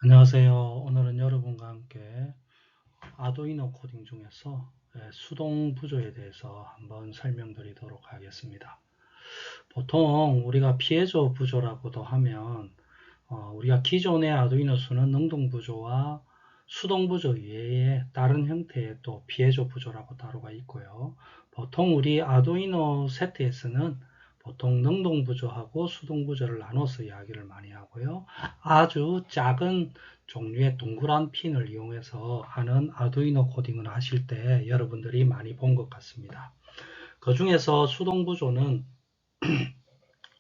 안녕하세요. 오늘은 여러분과 함께 아두이노 코딩 중에서 수동 부조에 대해서 한번 설명드리도록 하겠습니다. 보통 우리가 피에조 부조라고도 하면 우리가 기존의 아두이노 수는 능동 부조와 수동 부조 외에 다른 형태의 또 피에조 부조라고 다루가 있고요. 보통 우리 아두이노 세트에서는 보통 능동 부조하고 수동 부조를 나눠서 이야기를 많이 하고요. 아주 작은 종류의 동그란 핀을 이용해서 하는 아두이노 코딩을 하실 때 여러분들이 많이 본 것 같습니다. 그 중에서 수동 부조는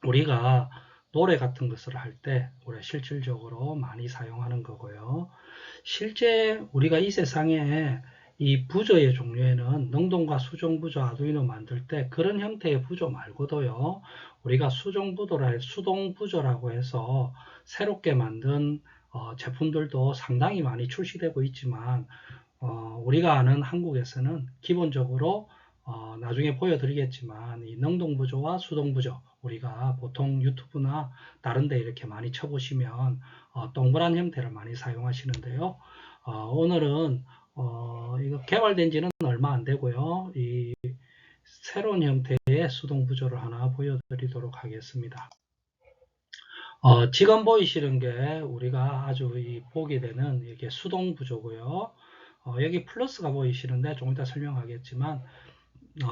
우리가 노래 같은 것을 할 때 우리 실질적으로 많이 사용하는 거고요. 실제 우리가 이 세상에 이 부조의 종류에는 능동과 수동 부조 아두이노 만들 때 그런 형태의 부조 말고도요. 우리가 수동 부조라고 해서 새롭게 만든 제품들도 상당히 많이 출시되고 있지만 우리가 아는 한국에서는 기본적으로 나중에 보여드리겠지만 이 능동부조와 수동부조 우리가 보통 유튜브나 다른 데 이렇게 많이 쳐보시면 동그란 형태를 많이 사용하시는데요. 오늘은 이거 개발된 지는 얼마 안 되고요. 이 새로운 형태의 수동부조를 하나 보여드리도록 하겠습니다. 지금 보이시는 게 우리가 아주 보게 되는 이렇게 수동부조고요. 여기 플러스가 보이시는데 조금 이따 설명하겠지만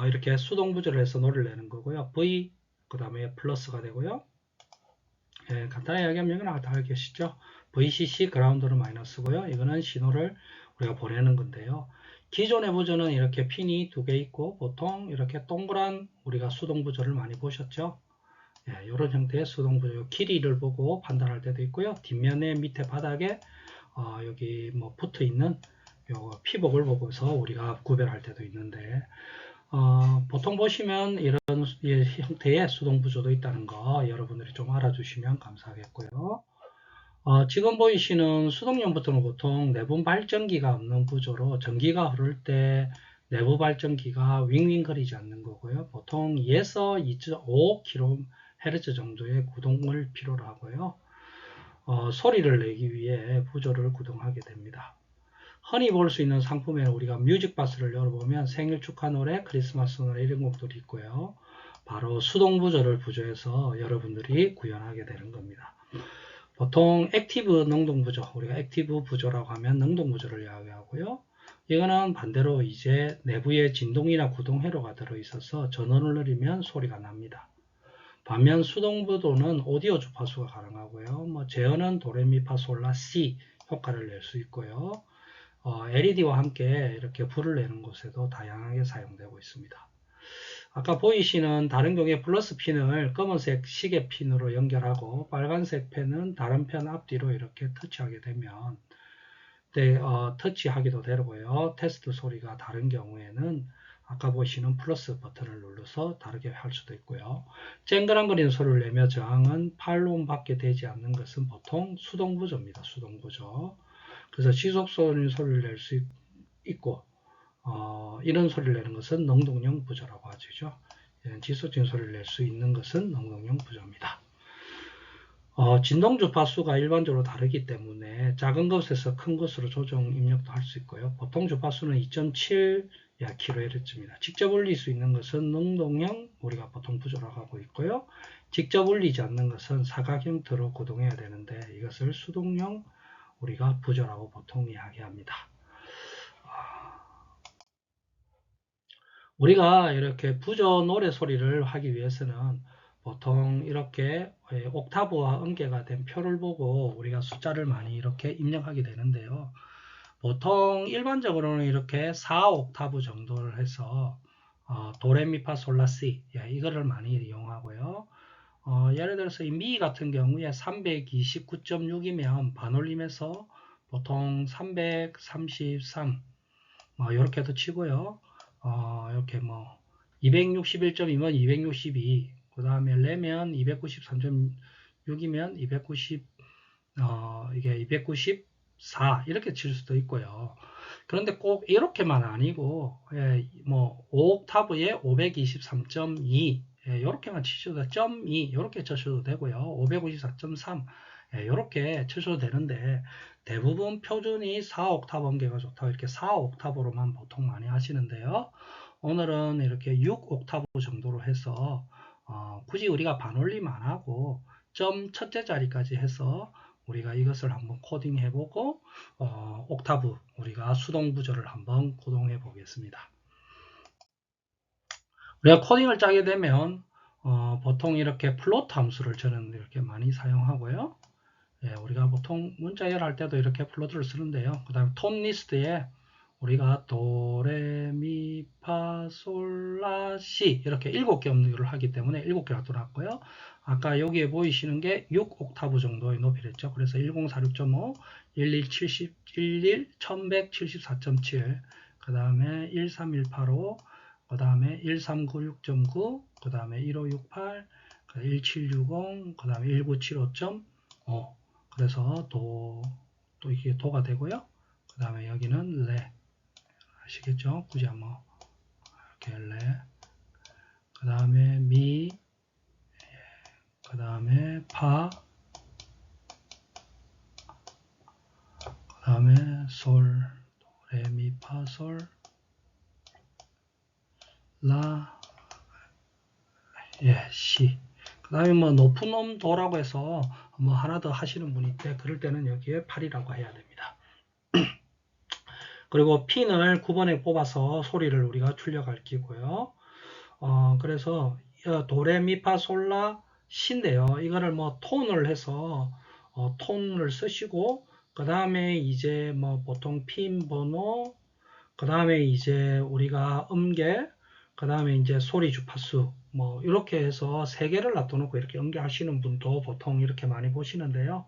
이렇게 수동부조를 해서 노래를 내는 거고요. V 그 다음에 플러스가 되고요. 간단하게 이야기하면 여기는 다 알겠시죠? VCC 그라운드는 마이너스고요. 이거는 신호를 우리가 보내는 건데요. 기존의 부조는 이렇게 핀이 두 개 있고 보통 이렇게 동그란 우리가 수동부조를 많이 보셨죠? 이런 형태의 수동부조 길이를 보고 판단할 때도 있고요. 뒷면에 밑에 바닥에 여기 뭐 붙어 있는 요 피복을 보고서 우리가 구별할 때도 있는데 보통 보시면 이런 형태의 수동부조도 있다는 거 여러분들이 좀 알아주시면 감사하겠고요. 지금 보이시는 수동용부터는 보통 내부 발전기가 없는 부조로 전기가 흐를 때 내부 발전기가 윙윙거리지 않는 거고요. 보통 2에서 2.5kHz 정도의 구동을 필요로 하고요. 소리를 내기 위해 부조를 구동하게 됩니다. 흔히 볼 수 있는 상품에 우리가 뮤직박스를 열어보면 생일 축하 노래, 크리스마스 노래 이런 곡들이 있고요. 바로 수동부조를 부조해서 여러분들이 구현하게 되는 겁니다. 보통 액티브 능동부조, 우리가 액티브 부조라고 하면 능동부조를 이야기하고요. 이거는 반대로 이제 내부에 진동이나 구동 회로가 들어있어서 전원을 누르면 소리가 납니다. 반면 수동부조는 오디오 주파수가 가능하고요. 뭐 제어는 도레미파솔라 C 효과를 낼 수 있고요. LED와 함께 이렇게 불을 내는 곳에도 다양하게 사용되고 있습니다. 아까 보이시는 다른 경우에 플러스 핀을 검은색 시계 핀으로 연결하고 빨간색 펜은 다른 펜 앞뒤로 이렇게 터치하게 되면 터치하기도 되고요. 테스트 소리가 다른 경우에는 아까 보시는 플러스 버튼을 눌러서 다르게 할 수도 있고요. 쨍그랑거리는 소리를 내며 저항은 8옴밖에 되지 않는 것은 보통 수동부조입니다. 수동부조. 그래서 지속적인 소리를 낼 수 있고 이런 소리를 내는 것은 능동형 부조라고 하죠. 지속적인 소리를 낼 수 있는 것은 능동형 부조입니다. 진동 주파수가 일반적으로 다르기 때문에 작은 것에서 큰 것으로 조정 입력도 할 수 있고요. 보통 주파수는 2.7 kHz입니다. 직접 울릴 수 있는 것은 능동형 우리가 보통 부조라고 하고 있고요. 직접 울리지 않는 것은 사각 형태로 구동해야 되는데 이것을 수동형 우리가 부조라고 보통 이야기합니다. 우리가 이렇게 부조 노래 소리를 하기 위해서는 보통 이렇게 옥타브와 음계가 된 표를 보고 우리가 숫자를 많이 이렇게 입력하게 되는데요. 보통 일반적으로는 이렇게 4옥타브 정도를 해서 도레미파솔라시 이거를 많이 이용하고요. 예를 들어서 이 미 같은 경우에 329.6이면 반올림해서 보통 333 이렇게도 치고요. 이렇게 뭐 261.2면 262, 그 다음에 레면 293.6이면 290, 이게 294 이렇게 칠 수도 있고요. 그런데 꼭 이렇게만 아니고 뭐 5옥타브에 523.2 이렇게만 치셔도 .2 이렇게 쳐셔도 되고요. 554.3 이렇게 쳐줘도 되는데 대부분 표준이 4옥타브 음계가 좋다고 이렇게 4옥타브로만 보통 많이 하시는데요. 오늘은 이렇게 6옥타브 정도로 해서 굳이 우리가 반올림 안 하고 점 첫째 자리까지 해서 우리가 이것을 한번 코딩해 보고 옥타브 우리가 수동 부조를 한번 구동해 보겠습니다. 우리가 코딩을 짜게 되면 보통 이렇게 플로트 함수를 저는 이렇게 많이 사용하고요. 우리가 보통 문자열 할 때도 이렇게 플로트를 쓰는데요. 그 다음에 톤 리스트에 우리가 도레미파솔라시 이렇게 7개 음률을 하기 때문에 7개를 놔뒀고요. 아까 여기에 보이시는 게 6옥타브 정도의 높이랬죠. 그래서 1046.5, 1170, 1174.7, 그 다음에 13185, 그 다음에 1396.9, 그 다음에 1568, 1760, 그 다음에 1975.5. 그래서 또 이게 도가 되고요. 그 다음에 여기는 레. 아시겠죠? 굳이 한번 이렇게 레. 그 다음에 미. 그 다음에 파. 그 다음에 솔. 레, 미, 파, 솔. 라. 시. 그 다음에 뭐 높은 음도라고 해서 뭐 하나 더 하시는 분이 있대. 그럴 때는 여기에 8이라고 해야 됩니다. 그리고 핀을 9번에 뽑아서 소리를 우리가 출력할 끼고요. 그래서 도레미파솔라 시인데요. 이거를 뭐 톤을 해서 톤을 쓰시고 그 다음에 이제 뭐 보통 핀 번호 그 다음에 이제 우리가 음계 그 다음에 이제 소리 주파수 뭐 이렇게 해서 세 개를 놔둬놓고 이렇게 음계하시는 분도 보통 이렇게 많이 보시는데요.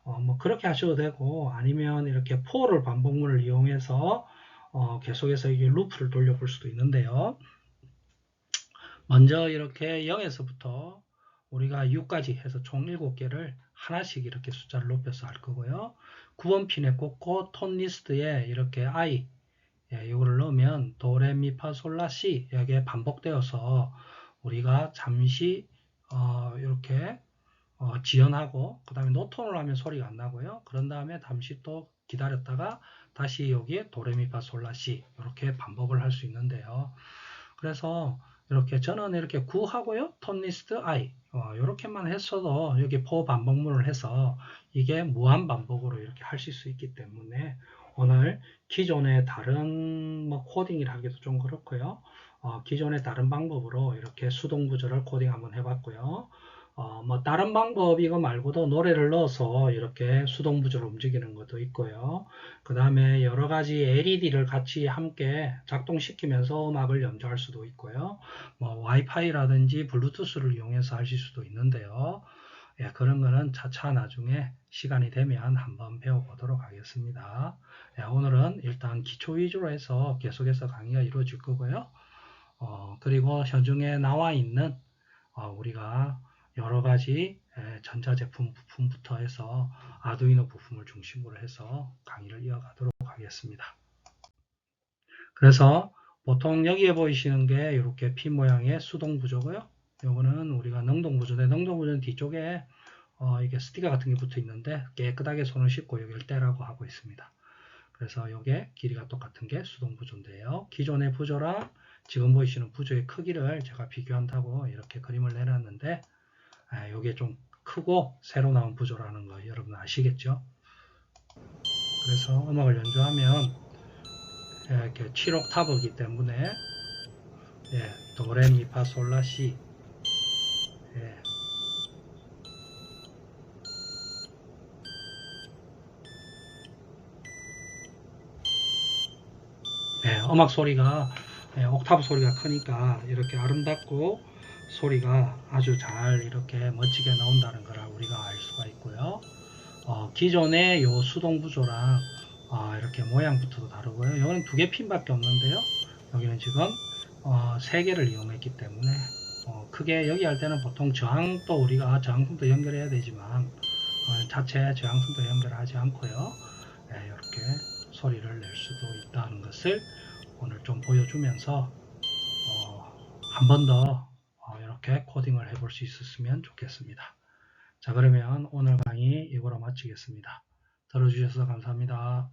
뭐 그렇게 하셔도 되고 아니면 이렇게 포를 반복문을 이용해서 계속해서 이게 루프를 돌려볼 수도 있는데요. 먼저 이렇게 0에서부터 우리가 6까지 해서 총 7개를 하나씩 이렇게 숫자를 높여서 할 거고요. 9번 핀에 꽂고 톤 리스트에 이렇게 I 이거를 넣으면 도레미파솔라시 여기에 반복되어서 우리가 잠시 이렇게 지연하고 그 다음에 노톤을 하면 소리가 안 나고요. 그런 다음에 잠시 또 기다렸다가 다시 여기에 도레미파솔라시 이렇게 반복을 할 수 있는데요. 그래서 이렇게 저는 이렇게 9하고요. 톤리스트 I 이렇게만 했어도 여기 포 반복문을 해서 이게 무한 반복으로 이렇게 하실 수 있기 때문에 오늘 기존의 다른 뭐 코딩을 하기도 좀 그렇고요. 기존의 다른 방법으로 이렇게 수동 구조를 코딩 한번 해봤고요. 뭐 다른 방법 이거 말고도 노래를 넣어서 이렇게 수동 부조로 움직이는 것도 있고요. 그 다음에 여러 가지 LED를 같이 함께 작동시키면서 음악을 연주할 수도 있고요. 뭐 와이파이라든지 블루투스를 이용해서 하실 수도 있는데요. 그런 거는 차차 나중에 시간이 되면 한번 배워보도록 하겠습니다. 오늘은 일단 기초 위주로 해서 계속해서 강의가 이루어질 거고요. 그리고 현중에 나와 있는 우리가 여러 가지 전자제품 부품부터 해서 아두이노 부품을 중심으로 해서 강의를 이어가도록 하겠습니다. 그래서 보통 여기에 보이시는 게 이렇게 핀 모양의 수동 부조고요. 요거는 우리가 능동 부조인데 능동 부조는 뒤쪽에 이게 스티커 같은 게 붙어 있는데 깨끗하게 손을 씻고 여기를 떼라고 하고 있습니다. 그래서 이게 길이가 똑같은 게 수동 부조인데요. 기존의 부조랑 지금 보이시는 부조의 크기를 제가 비교한다고 이렇게 그림을 내놨는데 이게 좀 크고 새로 나온 부조라는 거 여러분 아시겠죠? 그래서 음악을 연주하면 이렇게 7옥타브이기 때문에 도레미파솔라시 음악 소리가 옥타브 소리가 크니까 이렇게 아름답고 소리가 아주 잘 이렇게 멋지게 나온다는 걸 우리가 알 수가 있고요. 기존의 요 수동 부조랑 이렇게 모양부터도 다르고요. 이거는 2개 핀밖에 없는데요. 여기는 지금 3개를 이용했기 때문에 크게 여기 할 때는 보통 저항도 우리가 저항성도 연결해야 되지만 자체 저항성도 연결하지 않고요. 이렇게 소리를 낼 수도 있다는 것을 오늘 좀 보여주면서 한 번 더 이렇게 코딩을 해볼 수 있었으면 좋겠습니다. 자, 그러면 오늘 강의 이거로 마치겠습니다. 들어주셔서 감사합니다.